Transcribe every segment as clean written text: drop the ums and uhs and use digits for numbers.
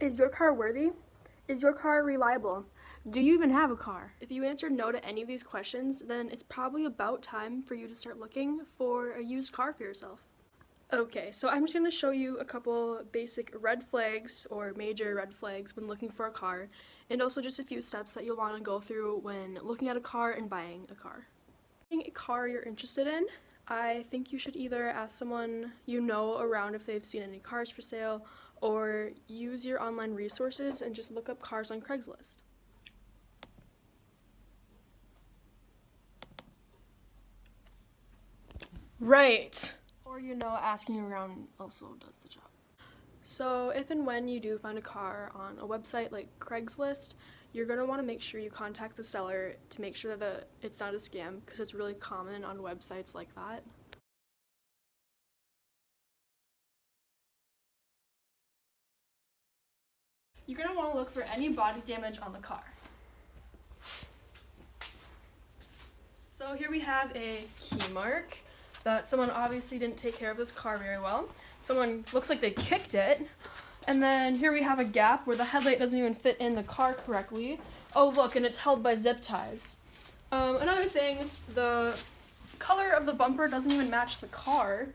Is your car worthy? Is your car reliable? Do you even have a car? If you answered no to any of these questions, then it's probably about time for you to start looking for a used car for yourself. Okay, so I'm just going to show you a couple basic red flags or major red flags when looking for a car, and also just a few steps that you'll want to go through when looking at a car and buying a car. Finding a car you're interested in, I think you should either ask someone you know around if they've seen any cars for sale, or use your online resources and just look up cars on Craigslist. Right. Or, asking around also does the job. So if and when you do find a car on a website like Craigslist, you're going to want to make sure you contact the seller to make sure that it's not a scam, because it's really common on websites like that. You're going to want to look for any body damage on the car. So here we have a key mark that someone obviously didn't take care of this car very well. Someone looks like they kicked it. And then here we have a gap where the headlight doesn't even fit in the car correctly. Oh look, and it's held by zip ties. Another thing, the color of the bumper doesn't even match the car.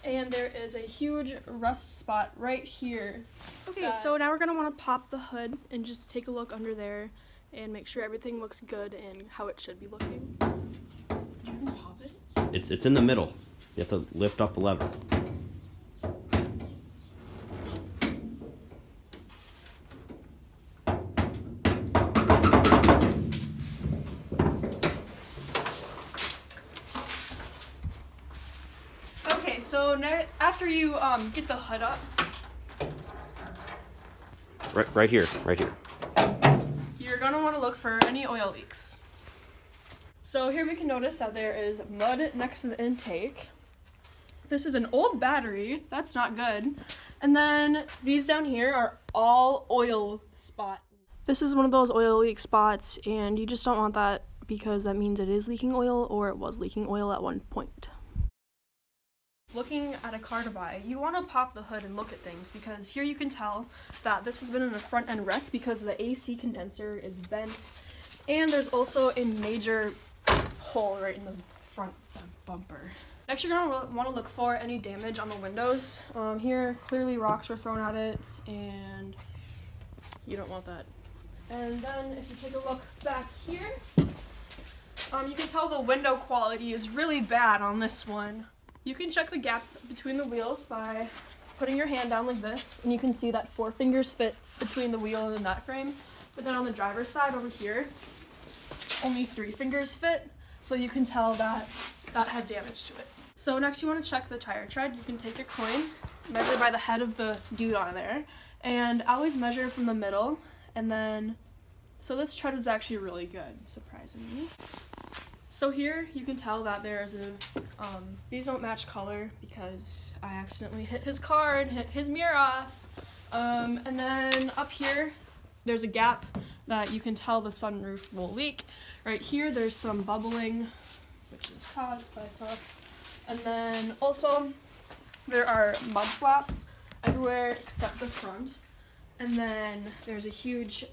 And there is a huge rust spot right here. Okay, so now we're going to want to pop the hood and just take a look under there and make sure everything looks good and how it should be looking. Did you even pop it? It's in the middle. You have to lift up a lever. Okay, so now, after you get the hood up, Right here. you're gonna want to look for any oil leaks. So here we can notice that there is mud next to the intake. This is an old battery, that's not good. And then these down here are all oil spot. This is one of those oil leak spots, and you just don't want that because that means it is leaking oil or it was leaking oil at one point. Looking at a car to buy, you want to pop the hood and look at things, because here you can tell that this has been in a front end wreck because the AC condenser is bent, and there's also a major hole right in the front bumper. Next, you're going to want to look for any damage on the windows. Here, clearly rocks were thrown at it, and you don't want that. And then if you take a look back here, you can tell the window quality is really bad on this one. You can check the gap between the wheels by putting your hand down like this, and you can see that 4 fingers fit between the wheel and that frame. But then on the driver's side over here, only 3 fingers fit, so you can tell that that had damage to it. So next you want to check the tire tread. You can take your coin, measure by the head of the dude on there, and always measure from the middle, and then, so this tread is actually really good, surprisingly. So here you can tell that there's these don't match color because I accidentally hit his car and hit his mirror off. And then up here, there's a gap that you can tell the sunroof will leak. Right here, there's some bubbling, which is caused by stuff. And then also, there are mud flaps everywhere except the front. And then there's a huge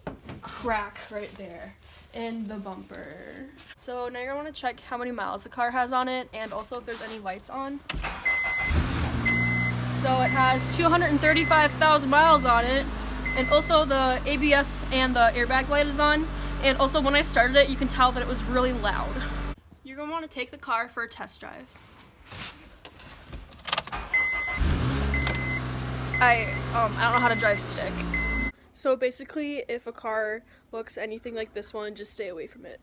crack right there in the bumper. So now you're gonna want to check how many miles the car has on it, and also if there's any lights on. So it has 235,000 miles on it, and also the ABS and the airbag light is on, and also when I started it, you can tell that it was really loud. You're gonna want to take the car for a test drive. I don't know how to drive stick. So basically, if a car looks anything like this one, just stay away from it.